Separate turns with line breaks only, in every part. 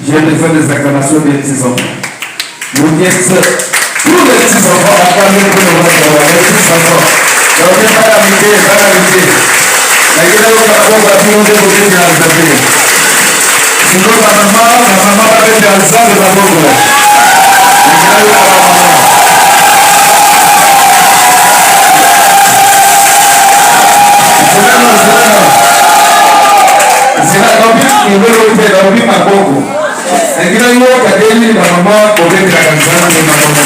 J'ai besoin des acclamations des petits enfants. Vous dites tous les petits enfants acclamés pour le roi de la les petits enfants. Donc, il n'y a pas d'amitié, pas d'amitié. La gueule est au Gabon, la fille, on est au Gabon, la fille. Sinon, la maman va mettre dans le sang de la bombe. La gueule est à la maman. C'est la copine qui veut le faire, la copine à beaucoup. Et quand il y a quelqu'un, la maman peut mettre la canzone de la maman.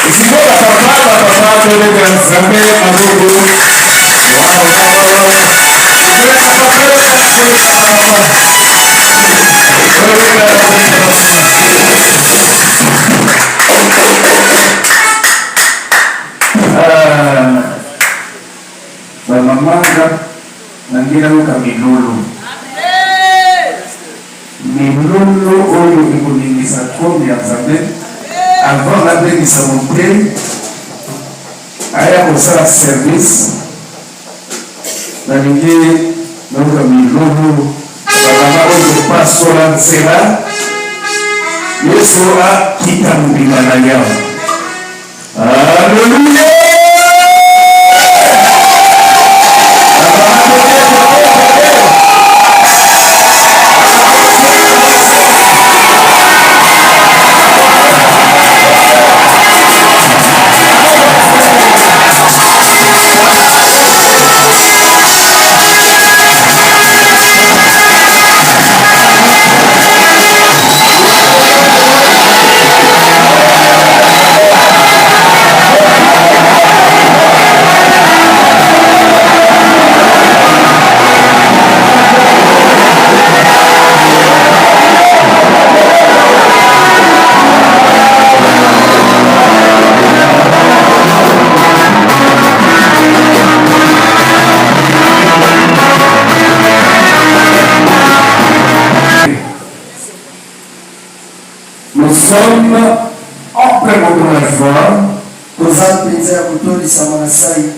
Si vous la papa peut mettre la canzone à beaucoup. La maman nangira luka milulu oyo ekoningisa kombi ya Nzambe avant nabengisa mote aya kosala service nalingi naluka milulu bamama oyo pasola nzela Yesu akita mobima na yawe. Alleluya. Nous sommes en plein effort.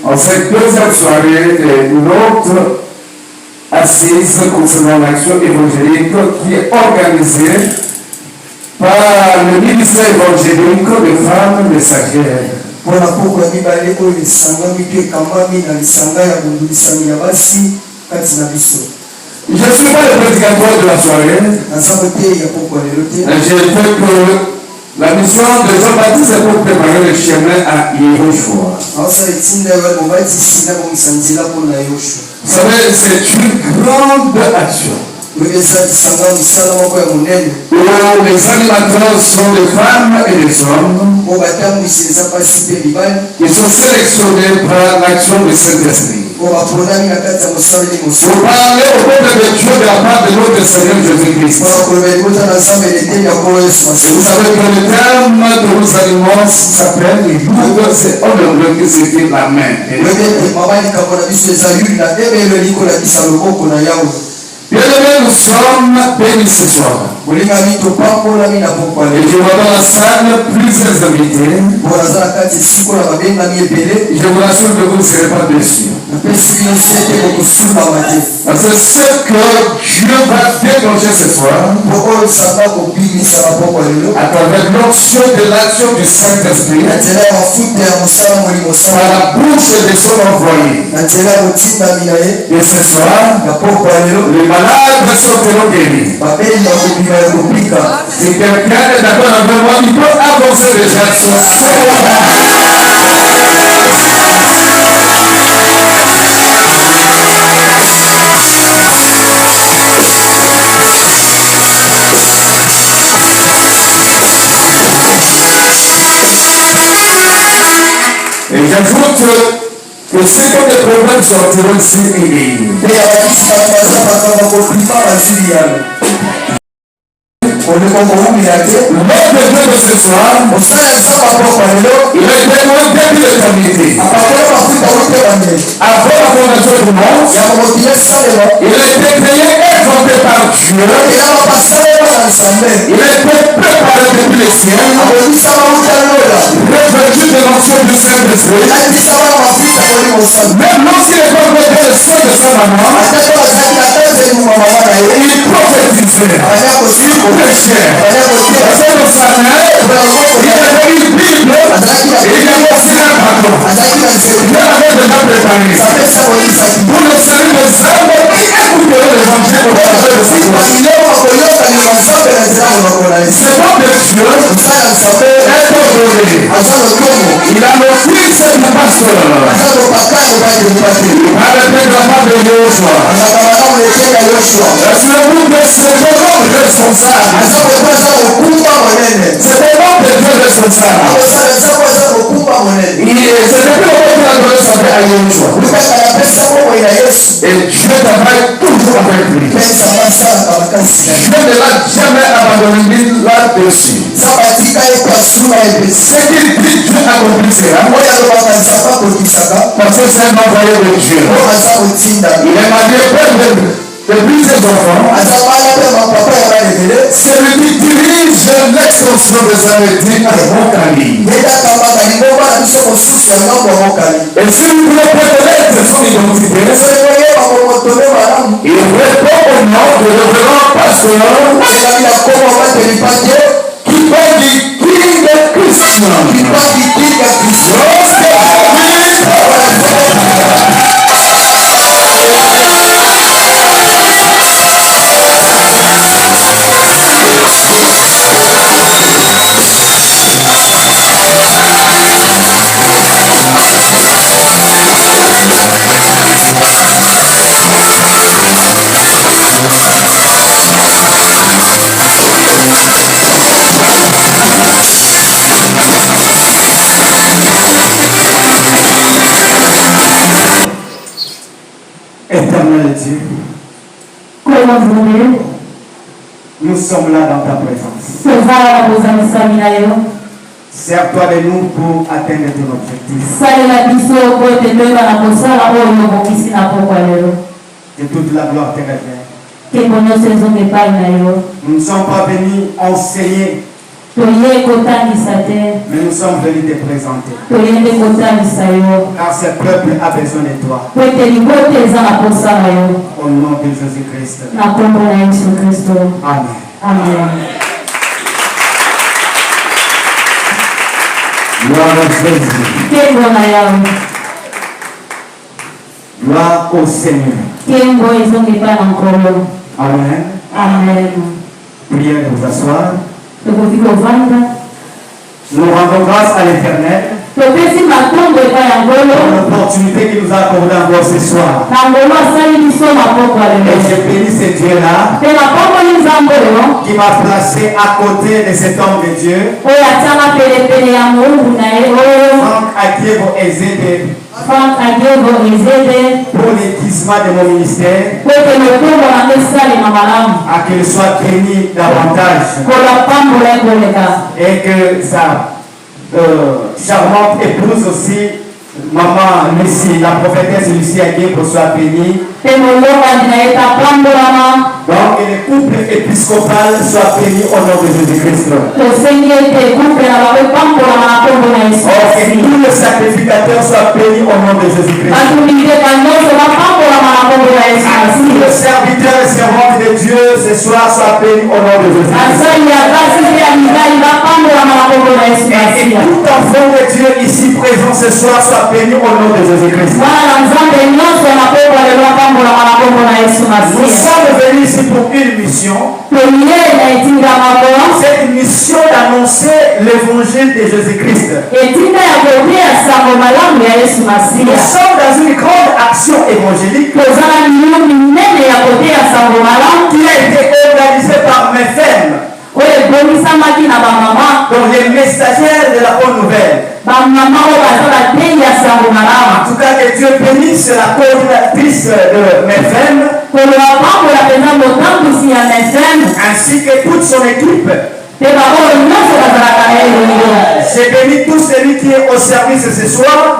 En cette deuxième soirée de notre assise concernant l'action évangélique qui est organisée par le ministère évangélique des femmes messagères. Je ne suis pas le prédicateur de la soirée. J'ai fait que la mission de Jean-Baptiste est pour préparer le chemin à Yehoshua. Vous savez, c'est une grande action. Où les animateurs sont des femmes et des hommes. Ils sont sélectionnés par l'action du Saint-Esprit. Pour parler au peuple de Dieu de la part de notre Seigneur Jésus-Christ. Vous savez que le terme de nos aliments s'appelle c'est en anglais qui signifie la main. Bien-aimés, nous sommes bénis ce soir. Et je vois dans la salle plusieurs invités. Je vous rassure que vous ne serez pas déçus. Parce que ce que Dieu va déclencher ce soir, à travers l'option de l'action du Saint-Esprit, par la bouche de son envoyé. Et ce soir, les malades seront guéris. Si quelqu'un est d'accord avec moi, il peut avancer déjà sur et j'ajoute que ces problèmes sortiront ici et de Dieu de ce soir, il est témoin depuis l'éternité. Avant la fondation du monde, il a été créé et fondé par Dieu. Il a été préparé depuis les ciels, revêtu de l'onction du Saint-Esprit. Même lorsqu'il est enlevé le sein de sa maman, il prophétisait, il prêchait. C'est dans sa main, il avait une Bible, et il avait aussi un bâton. Il avait déjà préparé. Pour le salut des âmes, écoutez l'évangile au travers de sa voix. C'est pas de Dieu, est ordonné. Il a le fils du pasteur. Avec le grand de Yoshua. C'est le groupe de ce homme responsable. C'est un homme de Dieu responsable. C'est depuis le moment qu'il a donné sa vie à Yoshua. Et Dieu travaille toujours avec lui. Dieu ne l'a jamais abandonné là-dessus. Ce qu'il dit, Dieu accomplissera. Parce que c'est un envoyé de Dieu. Il est marié père de plusieurs enfants. C'est lui qui dirige l'extension des Amédiques à Mokali. Et si vous voulez connaître son identité, il répond au nom de révérend pasteur qui parle du King de Christian.
Éternel Dieu, nous sommes là dans ta présence. Sers-toi de nous pour atteindre ton objectif. Que toute la gloire te revient. Nous ne sommes pas venus enseigner, mais nous sommes venus te présenter. Car ce peuple a besoin de toi. Au nom de Jésus-Christ. Amen.
Amen.
Gloire à Jésus.
Gloire au Seigneur. Amen.
Amen.
Priez de vous asseoir. Nous rendons grâce à l'Éternel pour l'opportunité qu'il nous a accordée encore ce soir. Et je bénis ce Dieu-là qui m'a placé à côté de cet homme de Dieu, Franck Akiebo pour l'aiguisement de mon ministère, à qu'il soit béni davantage et que sa charmante épouse aussi, maman Lucie, la prophétesse Lucie Akiebo, soit bénie. Donc que le couple épiscopal soit béni au nom de Jésus-Christ. Que tous les sacrificateurs soient bénis au nom de Jésus-Christ. Tous les serviteurs et servantes de Dieu ce soir soient bénis au nom de Jésus-Christ. Et tout enfant de Dieu ici présent ce soir soit béni au nom de Jésus-Christ. Nous sommes venus ici pour une mission. C'est une mission d'annoncer l'évangile de Jésus-Christ. Nous sommes dans une grande action évangélique qui a été organisée par mes femmes, dont les messagères de la bonne nouvelle. tout cas, que Dieu bénisse la coordinatrice de MEFM, ainsi que toute son équipe. J'ai béni tous celui qui est au service ce soir.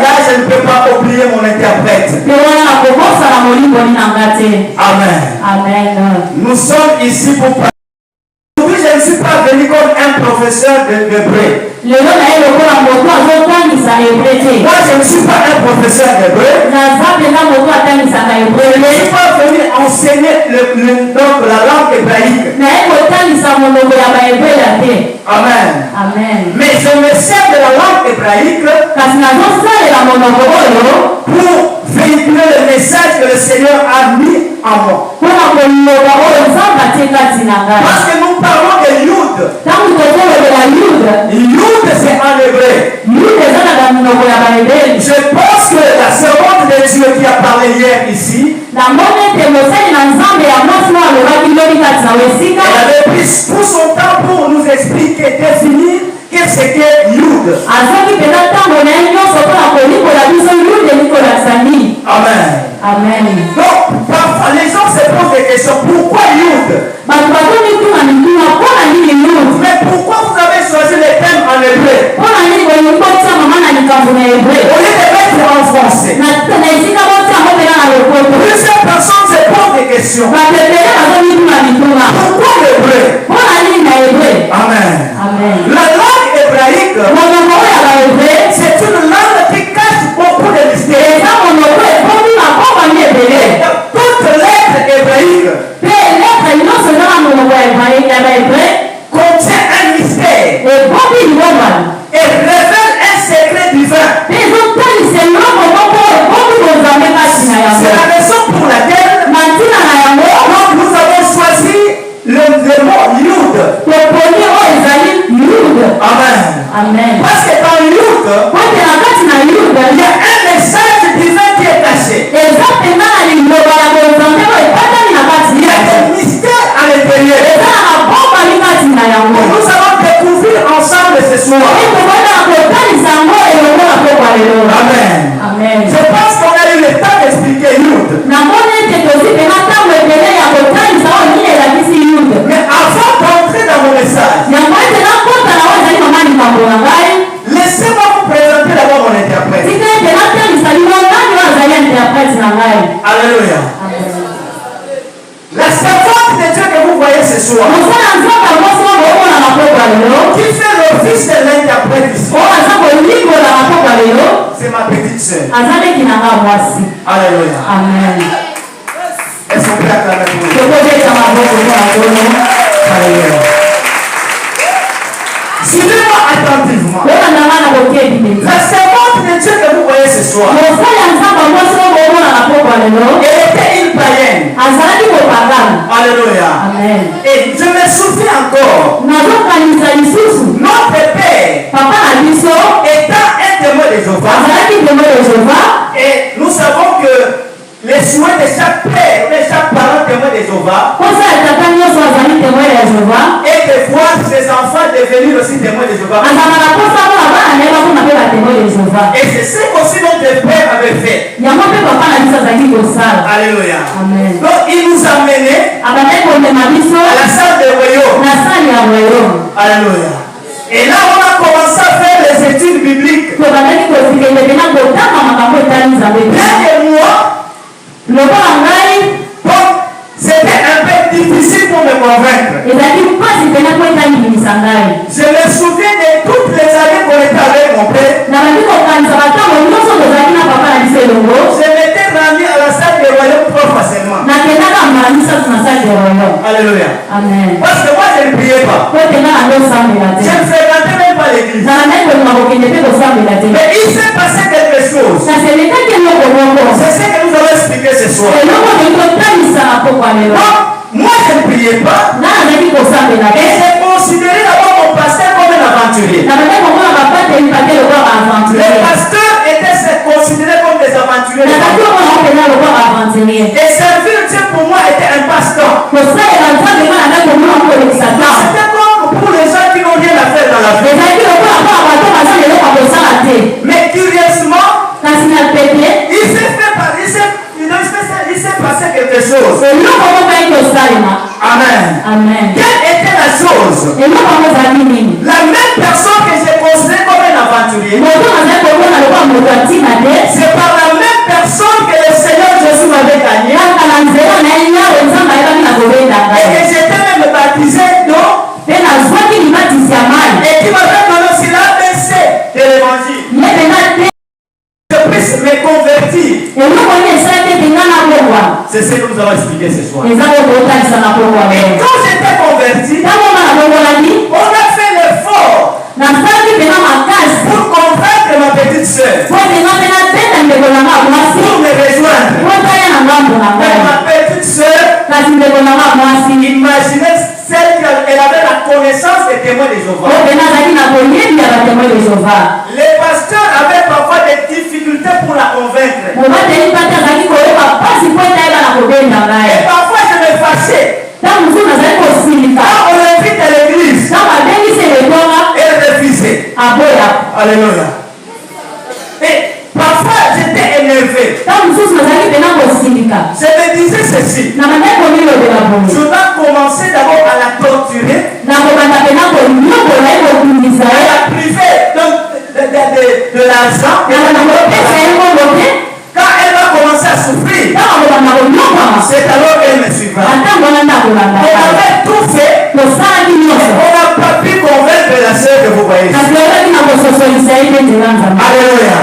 Là, je ne peux pas oublier mon interprète. Amen. Amen. Nous sommes ici pour parler. Aujourd'hui, je ne suis pas venu comme un professeur d'hébreu. Moi, je ne suis pas un professeur d'hébreu. Je ne suis pas venu enseigner donc la langue hébraïque. Amen. Amen. Mais je me sers de la langue hébraïque pour véhiculer le message que le Seigneur a mis en moi. Parce que nous parlons de Yud. Yud, c'est en hébreu. Je pense que la servante de Dieu qui a parlé hier ici, elle avait pris tout son temps pour nous expliquer, définir qu'est-ce que Yud. Amen. Amen. Donc, parfois les gens se posent des questions. Pourquoi Yud? Mais pourquoi vous avez choisi les thèmes en hébreu? Au lieu de mettre en français. Plusieurs personnes se posent des questions. Pourquoi l'hébreu? Amen. Amen. La langue hébraïque, c'est une langue qui cache beaucoup de mystères. Toute lettre hébraïque contient un mystère et révèle un secret divin. C'est la raison pour laquelle nous avons choisi le mot Yud. Amen. Amen. Parce que dans Yud, il y a un message divin qui est caché. Il y a des mystères à l'intérieur. Nous allons découvrir ensemble ce soir. Amen. Amen. Je pense qu'on a eu le temps d'expliquer Yud. Mais avant d'entrer dans mon message, laissez-moi vous présenter d'abord mon interprète. Alléluia. La servante de Dieu que vous voyez ce soir, qui fait l'office de l'interprète ici, c'est ma petite sœur. Alléluia. Amen. Est-ce qu'on peut acclamer pour nous? Alléluia. Suivez-moi attentivement. La servante de Dieu que vous voyez ce soir, elle était une païenne. Alléluia. Amen. Et je me souviens encore, notre père étant un témoin de Jéhovah, et nous savons que les souhaits de chaque père, de chaque parent témoin de Jéhovah, et de voir ses enfants devenir aussi témoins de Jéhovah. Et c'est ce qu'aussi notre père avait fait. Alléluia. Amen. Donc il nous a menés à la salle de royaume. Alléluia. Et là on a commencé à faire les études bibliques. C'était un peu difficile pour me convaincre. Je me souviens de toutes les années qu'on était avec mon père. Je m'étais rendu à la salle de royaume trop facilement. Alléluia. Amen. Parce que moi je ne priais pas. Je ne fréquentais même pas l'église. Mais il s'est passé quelque chose. C'est ce que nous allons expliquer ce soir. Donc, moi je ne priais pas. Et j'ai considéré d'abord mon pasteur comme un aventurier. Le pasteur était considéré comme des aventuriers. Et servir Dieu pour moi était un pasteur. C'était comme pour les gens qui n'ont rien à faire dans la vie. Amen.
Quelle était la chose? La même personne que j'ai considérée comme un aventurier, c'est par la même personne que le Seigneur Jésus m'avait gagné. Et que j'étais même baptisé donc. Et qui m'avait donné aussi l'ABC de l'évangile. Je puisse me convertir. C'est ce que nous avons expliqué ce soir. Et quand j'étais converti, on a fait l'effort pour convaincre ma petite soeur pour me rejoindre. Mais ma petite soeur, imaginez celle qu'elle avait la connaissance des témoins de Jéhovah. Les pasteurs avaient parfois des difficultés pour la convaincre. Et parfois je me fâchais. Quand on l'invite à l'église, elle refusait. Alléluia. Et parfois j'étais énervé. Je me disais ceci. Je dois commencer d'abord à la torturer, à la priver de l'argent. Quand elle va commencer à souffrir, c'est alors qu'elle me suivra. On avait tout fait. On n'a pas pu convaincre la sœur que vous voyez. Alléluia.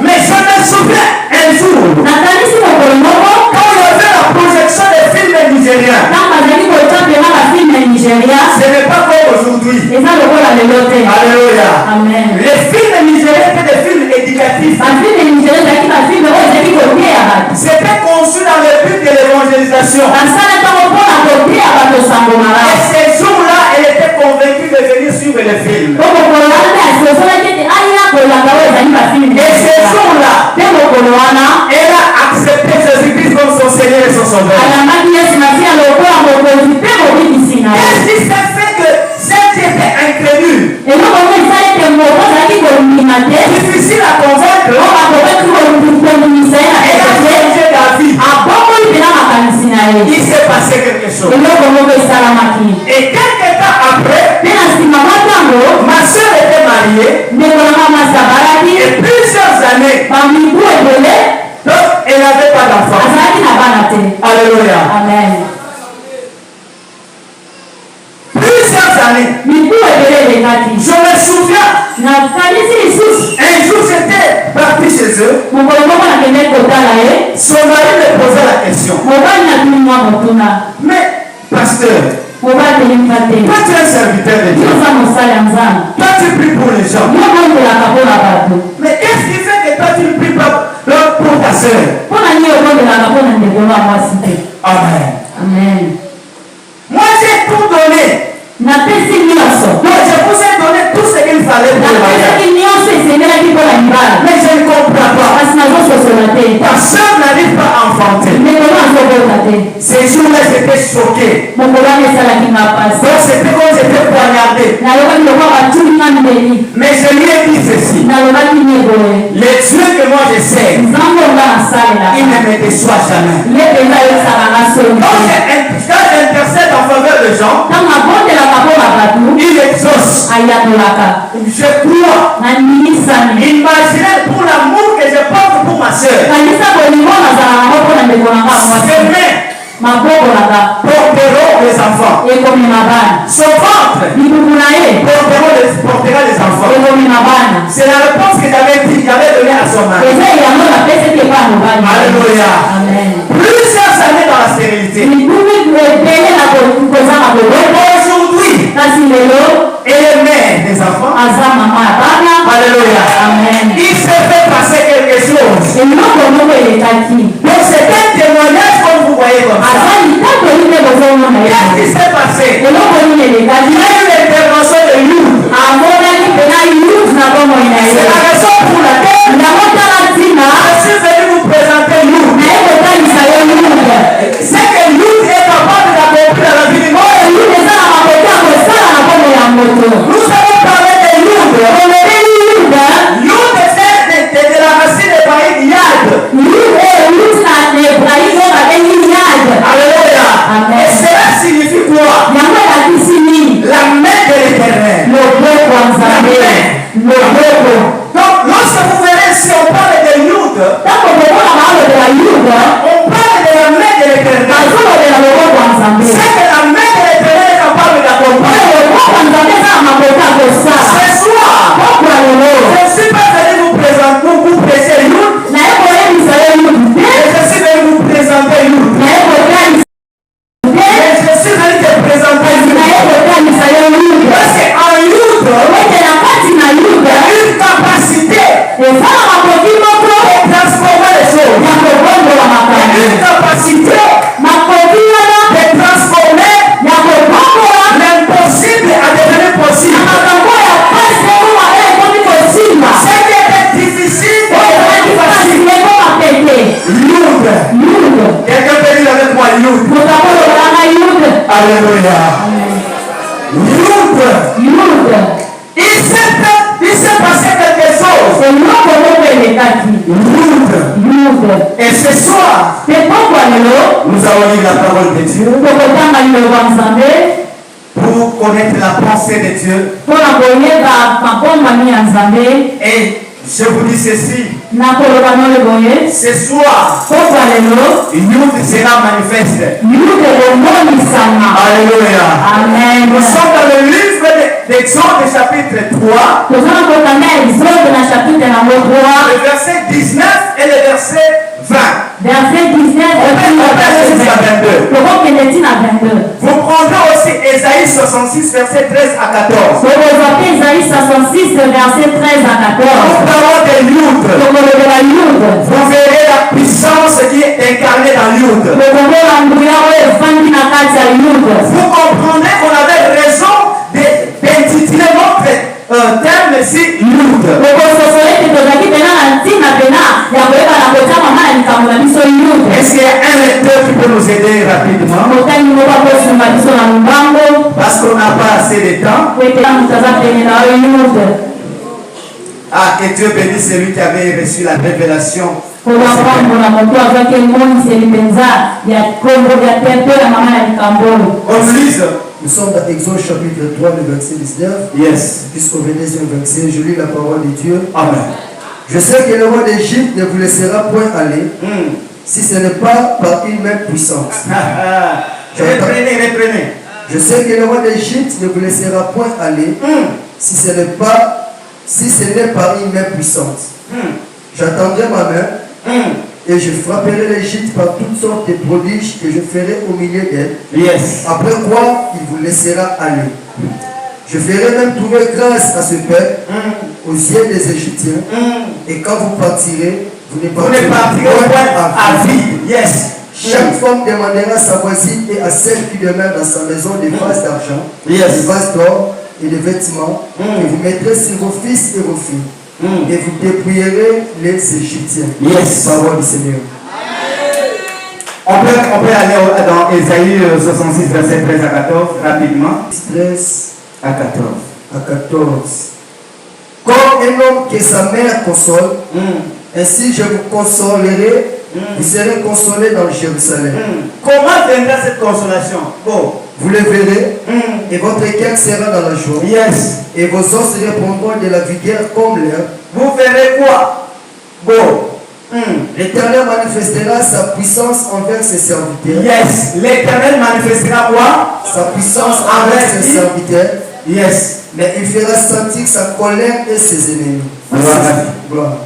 Mais je me souviens un jour, quand il y avait la projection des films nigériens, ce n'est pas comme aujourd'hui. Alléluia. Les films nigériens étaient des films éducatifs. C'était conçu dans le but de l'évangélisation. Et ces jours-là, elle était convaincue de venir suivre les films. Et ces jours-là, elle a accepté Jésus-Christ comme son Seigneur et son Sauveur. Qu'est-ce qui s'est fait que celle qui était incrédule, difficile à convaincre, elle a changé d'avis. Il s'est passé quelque chose. Et quelques temps après, ma soeur était mariée. Et plusieurs années, donc elle n'avait pas d'enfant. Alléluia. Plusieurs années. Je me souviens, un jour j'étais parti chez eux. Son mari me posait la question. Mais, pasteur, toi tu es un serviteur de Dieu. Toi tu pries pour les gens. Mais qu'est-ce qui fait que toi tu ne pries pas pour ta soeur? Amen. Moi j'ai tout donné. Moi je vous ai donné tout ce qu'il fallait pour le mariage. Mais je ne comprends pas. Ta soeur n'arrive pas à enfanter. Ces jours-là j'étais choqué. Donc c'était comme j'étais poignardé. Mais je lui ai dit ceci. Le Dieu que moi je sers, il ne me déçoit jamais. Quand j'intercède en faveur de gens, il exauce. Je crois. Imaginez pour l'amour que je porte pour ma soeur. Porteront les enfants. Son ventre portera les enfants. C'est la réponse que j'avais donnée à son mari. Alléluia. Plusieurs années dans la stérilité. Aujourd'hui, elle est mère des enfants. Alléluia. Il s'est fait passer quelque chose. Donc c'est un témoignage comme vous voyez comme ça. Qu'est-ce qui s'est passé? Il y a eu l'intervention de Lourdes. C'est la raison pour laquelle je suis venu vous présenter Lourdes. C'est que Lourdes est capable d'accomplir la vie du monde. Nous avons parlé de Lourdes. Lourdes c'est de la racine hébraïque Yad. Alléluia. Et cela signifie quoi? Alléluia. Youth. Il s'est passé quelque chose. Youth. Et ce soir, nous allons lire la parole de Dieu pour connaître la pensée de Dieu. Et je vous dis ceci. Ce soir, Youth sera manifeste. Alléluia.
Amen.
Nous sommes dans le livre d'Exode chapitre 3. Le verset 19 et le verset 20.
Verset 19
jusqu'à 22. Vous prendrez aussi Ésaïe 66, verset 13 à 14.
Ésaïe 66, verset 13 à 14.
Nous parlons de Youth. Vous verrez la puissance qui est incarnée dans Youth. Vous comprenez qu'on avait raison d'intituler notre terme ici Youth. Est-ce qu'il y a un lecteur qui peut nous aider rapidement? Parce qu'on n'a pas assez de temps. Ah, que Dieu bénisse celui qui avait reçu la révélation.
Nous sommes dans Exode chapitre 3, le verset 19.
Yes.
Jusqu'au 22e verset, je lis la parole de Dieu.
Amen.
Je sais que le roi d'Égypte ne vous laissera point aller si ce n'est pas par une main puissante.
Reprenez.
Je sais que le roi d'Égypte ne vous laissera point aller si ce n'est pas par une main puissante. J'attendrai ma main et je frapperai l'Égypte par toutes sortes de prodiges que je ferai au milieu d'elle.
Yes.
Après quoi, il vous laissera aller. Je ferai même trouver grâce à ce peuple aux yeux des Égyptiens. Et quand vous partirez, vous ne partirez point à vide.
Yes.
Chaque femme demandera à sa voisine et à celle qui demeure dans sa maison des vases d'argent, des vases d'or et des vêtements, et vous mettrez sur vos fils et vos filles. Et vous dépouillerez les Égyptiens.
Yes.
Parole du Seigneur.
On peut aller dans Ésaïe 66, verset 13 à 14, rapidement.
13
à 14.
À 14. Comme un homme que sa mère console, ainsi je vous consolerai, vous serez consolés dans Jérusalem.
Comment viendra cette consolation?
Vous le verrez, et votre cœur sera dans la joie.
Yes.
Et vos os répondront de la vigueur comme l'herbe.
Vous verrez quoi?
L'Éternel manifestera sa puissance envers ses serviteurs.
Yes. L'Éternel manifestera quoi?
Sa puissance envers ses serviteurs.
Yes.
Mais il fera sentir sa colère et ses ennemis.
Gloire.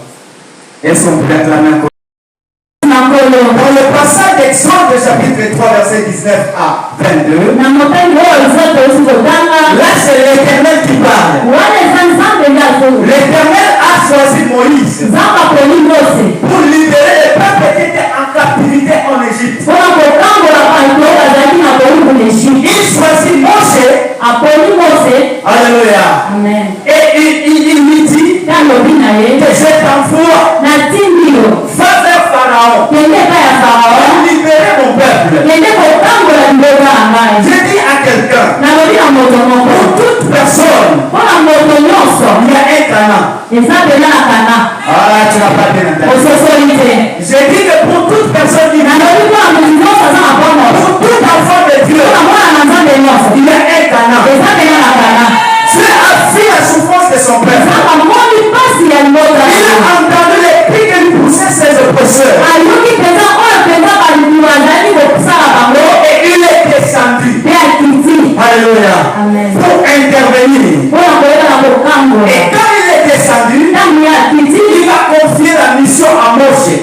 Est-ce qu'on peut acclamer encore? Dans le passage d'Exode chapitre 3, verset 19 à 22, là c'est l'Éternel qui parle. L'Éternel a choisi Moïse pour libérer les peuples qui étaient en captivité en Égypte. Il choisit Moshe. Alléluia. Et il lui dit que je t'envoie. Va vers Pharaon. Pour libérer mon peuple. Je dis à quelqu'un, pour toute personne, il y a un Canaan. Ah, tu n'as pas bien entendu. Je dis que pour toute personne, pour tout enfant de Dieu, il y a un Canaan. Dieu a vu la souffrance de son peuple. Il a entendu les cris que lui poussaient ses oppresseurs. Et il est descendu. Alléluia. Pour intervenir. Et quand il est descendu, il a confié la mission à Moshe.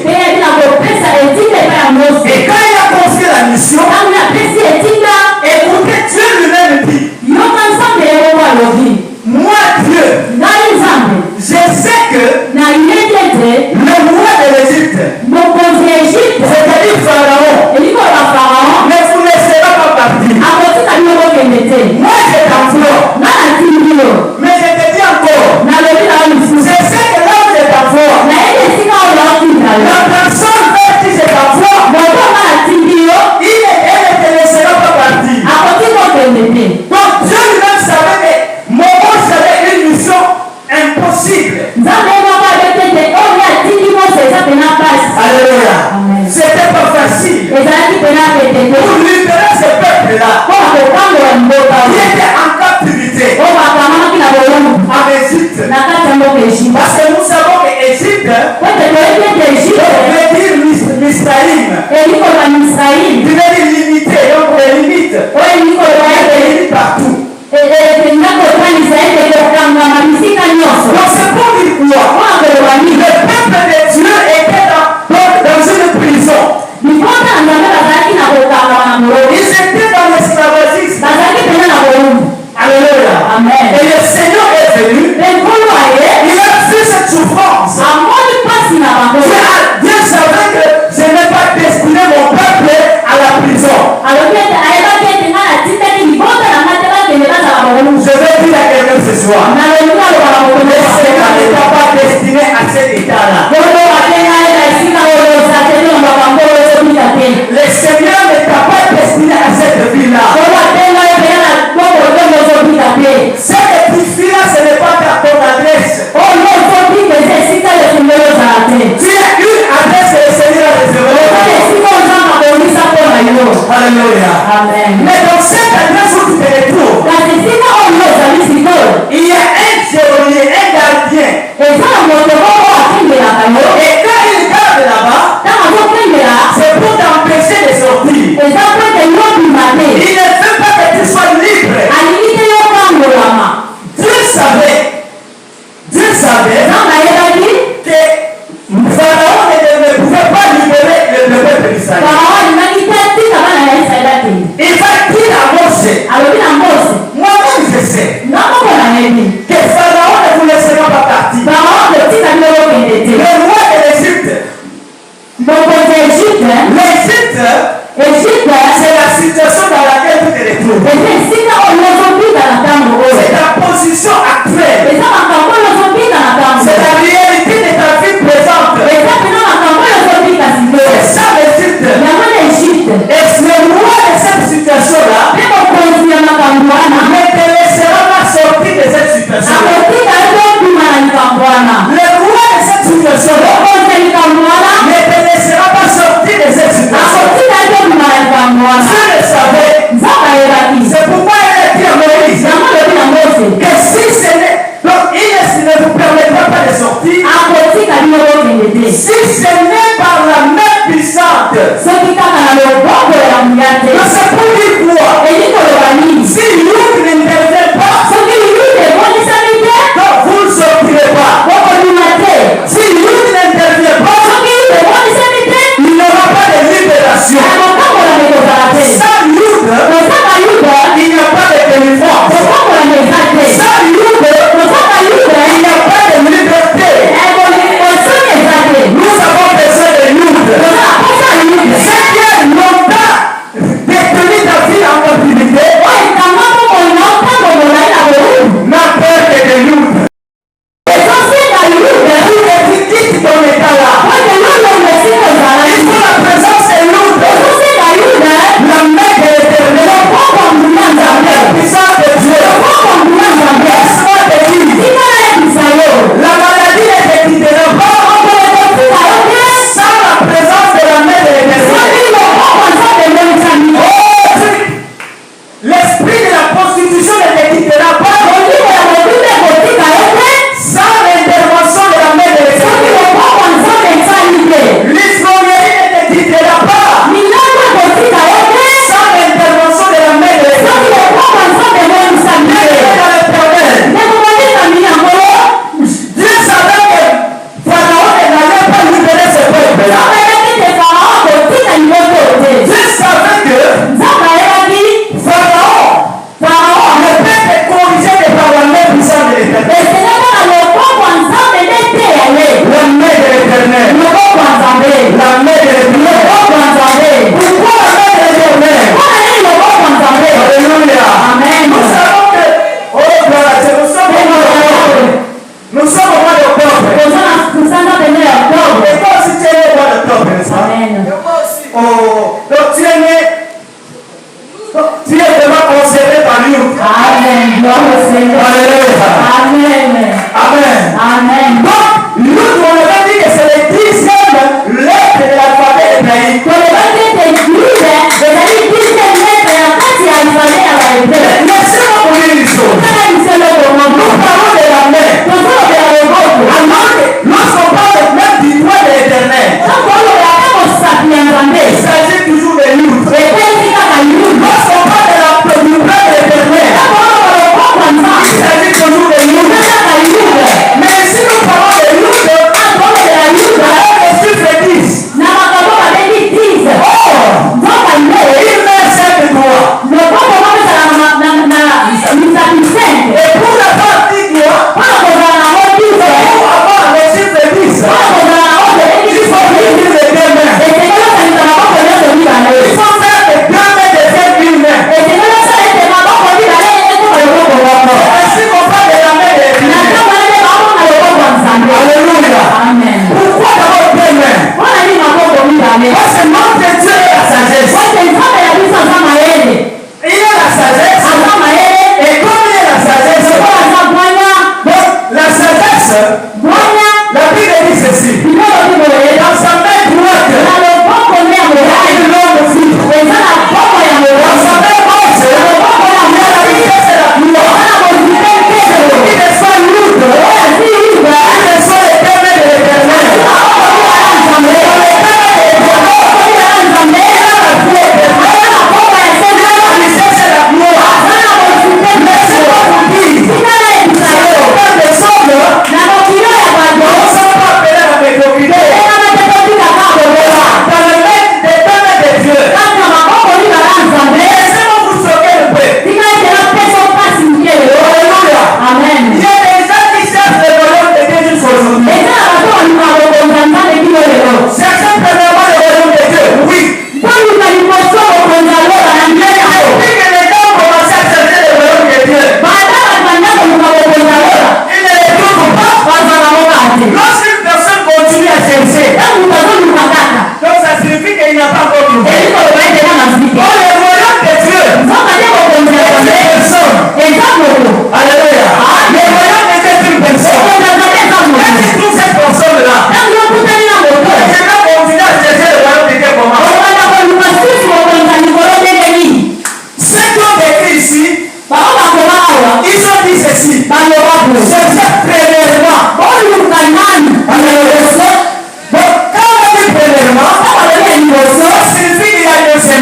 pour libérer ce peuple-là qui était en captivité en Égypte. Parce que nous savons que Égypte veut dire Misraïm. Tu veux dire limité, donc les limites. Les limites partout. Donc c'est pour dire quoi? Le peuple de Dieu était dans une prison. Ils étaient dans l'esclavagisme. Alléluia. Amen. Et le Seigneur est venu. Il a vu cette souffrance. Dieu savait que je n'ai pas destiné mon peuple à la prison. Je vais dire à quelqu'un ce soir. Le Seigneur n'est pas destiné à cet état-là. Le Seigneur n'est pas destiné à cette vie-là. Cette petite fille-là, ce n'est pas ton adresse. Tu as une adresse que le Seigneur a réservée. Alléluia. Mais dans cette adresse où tu te retrouves, il y a un geôlier, un gardien. Et quand il garde là-bas, c'est pour t'empêcher de sortir. Il ne veut pas que tu sois libre. Dieu savait que Pharaon ne pouvait pas libérer le peuple d'Israël. Il va dire à Mose, moi-même je sais que Pharaon ne vous laissera pas partir. Le roi de l'Égypte. L'Égypte, c'est la situation dans laquelle tu te retrouves. C'est ta position actuelle. C'est la réalité de ta vie présente. C'est ça l'Égypte. Et le roi de cette situation-là ne te laissera pas sortir de cette situation. Le roi de cette situation-là ne te laissera pas sortir de cette situation.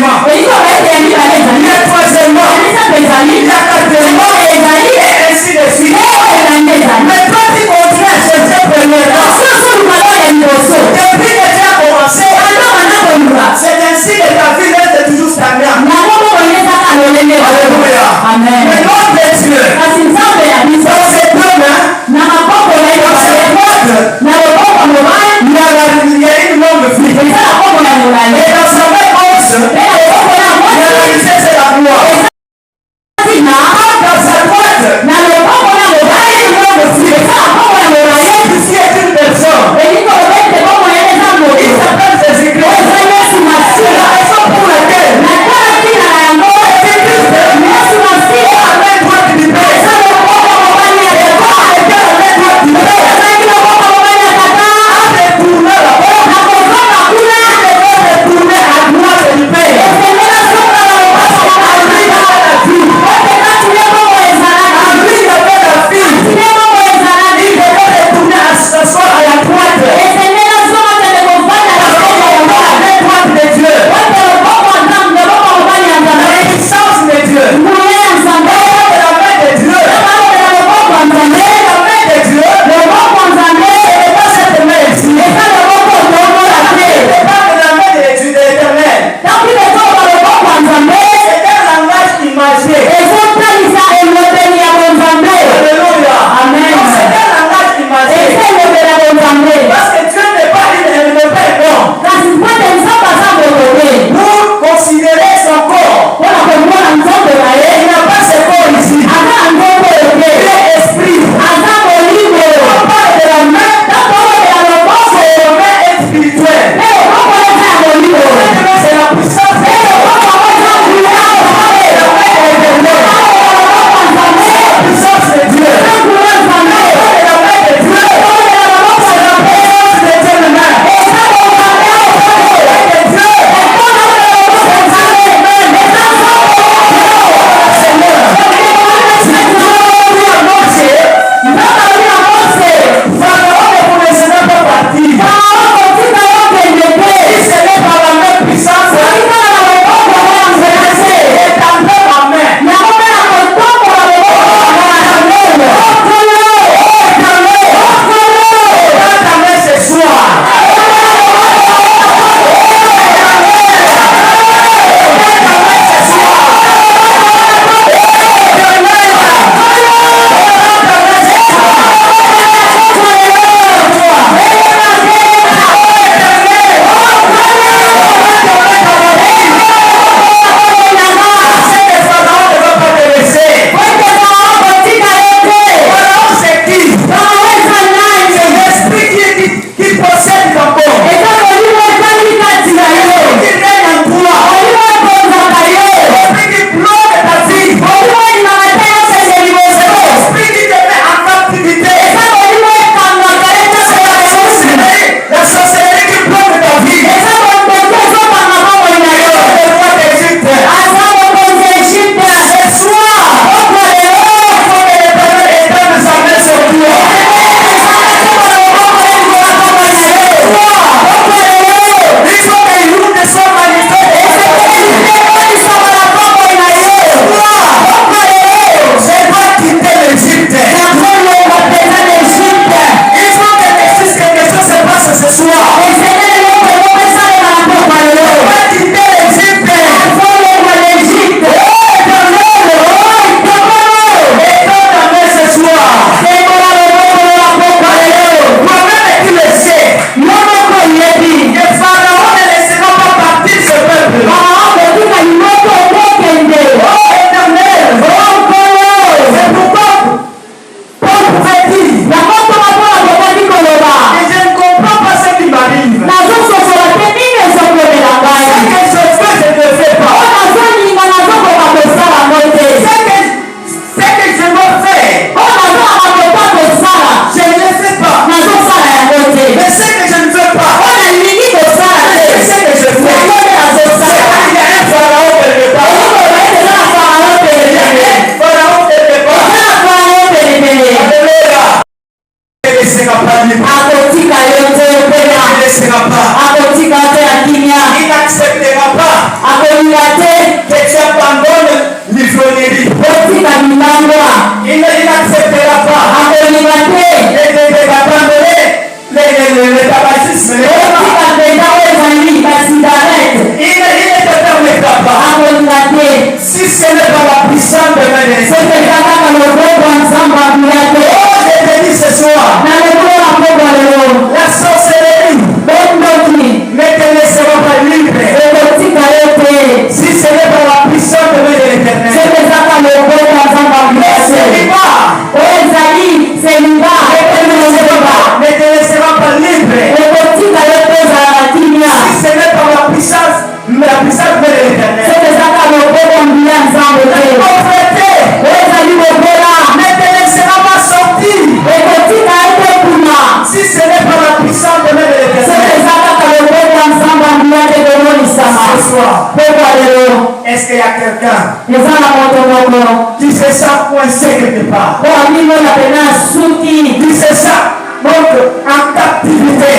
deuxièmement, il y a troisièmement, il y a quatrièmement, et ainsi de suite. Mais toi tu continues à chercher premièrement. Depuis que tu as commencé, c'est ainsi que ta vie reste toujours stagnante. Alléluia.
Amen.
Mais l'homme de Dieu, dans ses deux mains, dans ses potes, il y a une longue vie. Et dans sa main gauche, il y a la richesse et la gloire. Dans sa droite, il y a une longue vie. Ici est une personne. Il s'appelle Jésus-Christ. C'est la raison pour laquelle la puissance de l'éternel.
C'est ça qu'a le bon bien ensemble.
La pauvreté. Ne te laissera pas sortir. Si ce n'est pas la puissance de l'éternel. Ce soir, est-ce qu'il y a quelqu'un qui se sent coincé quelque part? Qui se sent donc en captivité?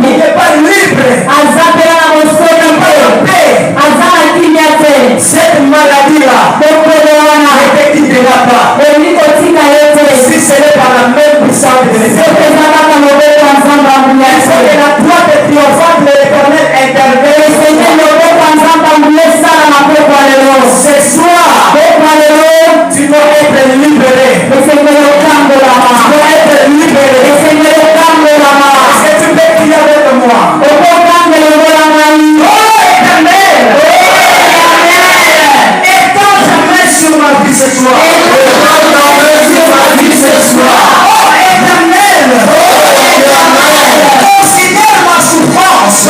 Il n'est pas libre. Cette maladie-là ne te quittera pas. Si ce n'est pas la même puissance de l'éternel. C'est la droite triomphante de l'éternel intervient. Ce soir, tu dois être libéré. Tu dois être libéré. Est-ce que tu peux crier avec moi? Étends ta main sur ma vie ce soir. Oh, éternel. Considère ma souffrance.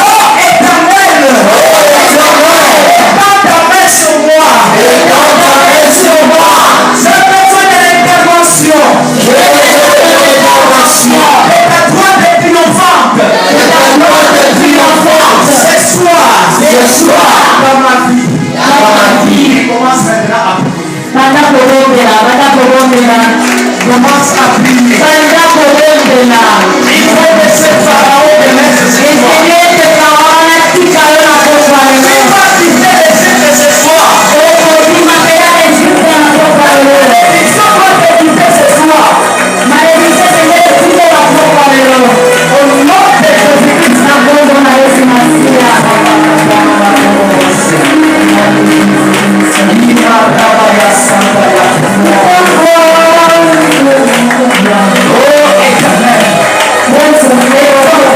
Oh, éternel. Étends ta main sur moi. J'ai besoin de l'intervention. Et ta droite triomphante. Ce soir, dans ma vie, commence maintenant à prier. Commence à prier. Il faut que cette